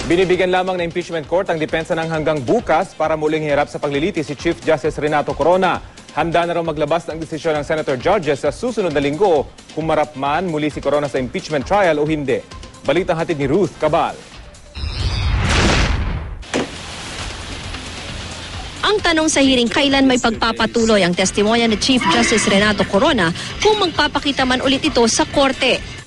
Binibigyan lamang ng impeachment court ang depensa ng hanggang bukas para muling hirap sa paglilitis si Chief Justice Renato Corona. Handa na raw maglabas ng desisyon ng Senator Judges sa susunod na linggo kung marap man muli si Corona sa impeachment trial o hindi. Balitang hatid ni Ruth Cabal. Ang tanong sa hearing, kailan may pagpapatuloy ang testimonya ni Chief Justice Renato Corona kung magpapakita man ulit ito sa korte.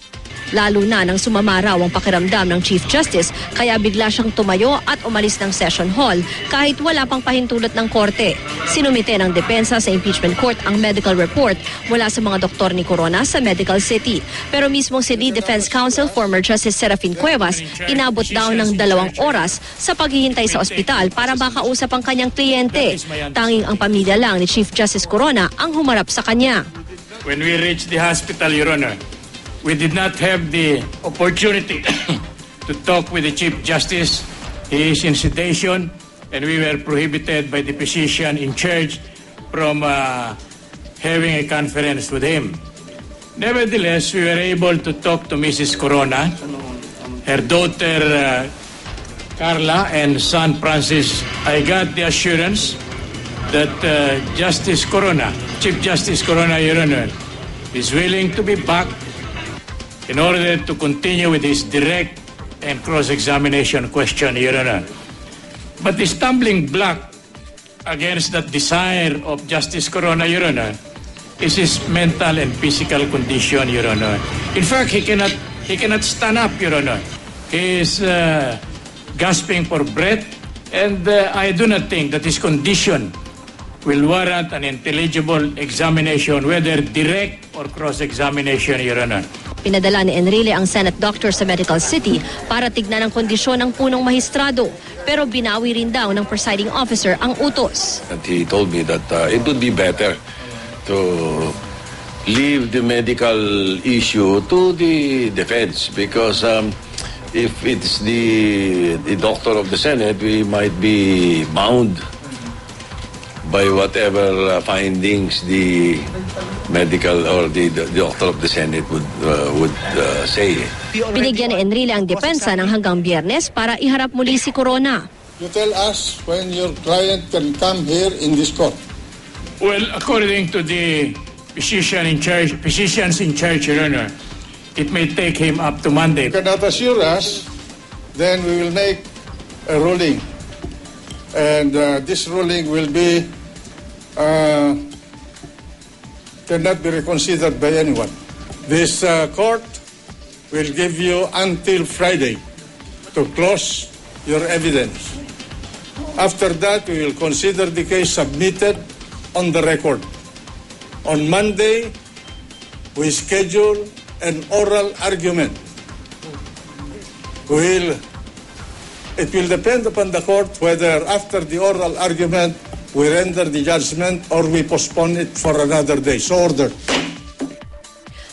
Lalo na nang sumama raw ang pakiramdam ng Chief Justice kaya bigla siyang tumayo at umalis ng session hall kahit wala pang pahintulot ng korte. Sinumite ng depensa sa impeachment court ang medical report mula sa mga doktor ni Corona sa Medical City. Pero mismo si Lead Defense Counsel former Justice Serafin Cuevas inabot daw ng 2 oras sa paghihintay sa ospital para makausap ang kanyang kliyente. Tanging ang pamilya lang ni Chief Justice Corona ang humarap sa kanya. When we reached the hospital, Your Honor, we did not have the opportunity to talk with the Chief Justice. He is in sedation and we were prohibited by the physician in charge from having a conference with him. Nevertheless, we were able to talk to Mrs. Corona, her daughter Carla and son Francis. I got the assurance that Justice Corona, Chief Justice Corona, Your Honor, is willing to be back in order to continue with his direct and cross-examination question, Your Honor. But the stumbling block against that desire of Justice Corona, Your Honor, is his mental and physical condition, Your Honor. In fact, he cannot stand up, Your Honor. He is gasping for breath, and I do not think that his condition will warrant an intelligible examination, whether direct or cross-examination, Your Honor. Pinadala ni Enrile ang Senate doctor sa Medical City para tignan ang kondisyon ng punong mahistrado. Pero binawi rin daw ng presiding officer ang utos. And he told me that it would be better to leave the medical issue to the defense because if it's the doctor of the Senate, we might be bound by whatever findings the medical or the doctor of the Senate would say. Binigyan ni Enrile ang depensa ng hanggang Biyernes para iharap muli si Corona. You tell us when your client can come here in this court. Well, according to the physicians in charge, Your Honor, it may take him up to Monday. You cannot assure us, then we will make a ruling. And this ruling will be cannot be reconsidered by anyone. This court will give you until Friday to close your evidence. After that, we will consider the case submitted on the record. On Monday, we schedule an oral argument. It will depend upon the court whether after the oral argument we render the judgment or we postpone it for another day. So ordered.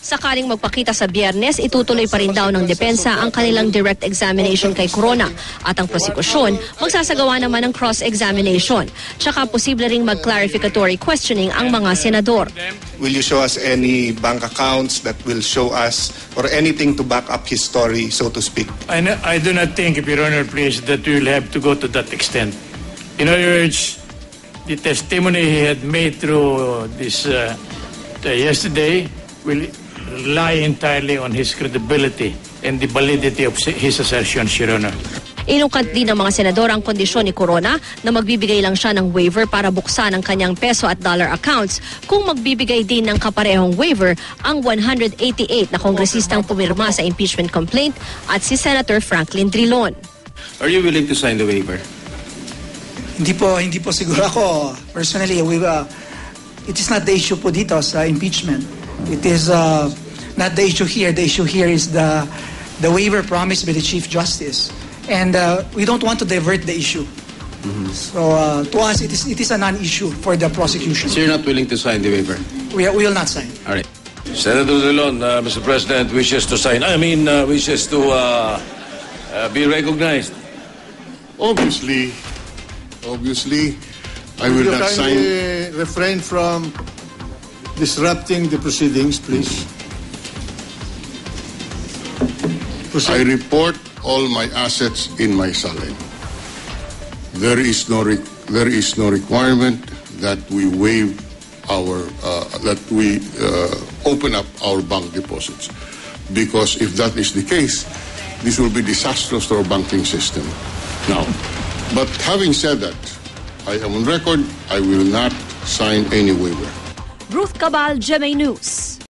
Sakaling magpakita sa Biyernes, itutuloy pa rin daw ng depensa ang kanilang direct examination kay Corona at ang prosekusyon magsasagawa naman ng cross-examination. Tsaka posible ring mag-clarificatory questioning ang mga senador. Will you show us any bank accounts that will show us or anything to back up his story, so to speak? I do not think, Your Honor, please, that we will have to go to that extent. In other words, the testimony he had made through this yesterday will rely entirely on his credibility and the validity of his assertions, Your Honor. Inungkat din ng mga senador ang kondisyon ni Corona na magbibigay lang siya ng waiver para buksan ang kanyang peso at dollar accounts kung magbibigay din ng kaparehong waiver ang 188 na kongresistang pumirma sa impeachment complaint at si Senator Franklin Drilon. Are you willing to sign the waiver? Hindi po siguro ako. Personally, it is not the issue po dito sa impeachment. It is not the issue here. The issue here is the waiver promised by the Chief Justice. And we don't want to divert the issue. Mm-hmm. So to us, it is a non-issue for the prosecution. So you're not willing to sign the waiver? We will not sign. All right. Senator Drilon, Mr. President, wishes to sign. Wishes to be recognized. Obviously, I will not sign. Refrain from disrupting the proceedings, please. I report all my assets in my salary. There is no requirement that we waive open up our bank deposits, because if that is the case, this will be disastrous to our banking system. Now, but having said that, I am on record, I will not sign any waiver. Ruth Cabal, GMA News.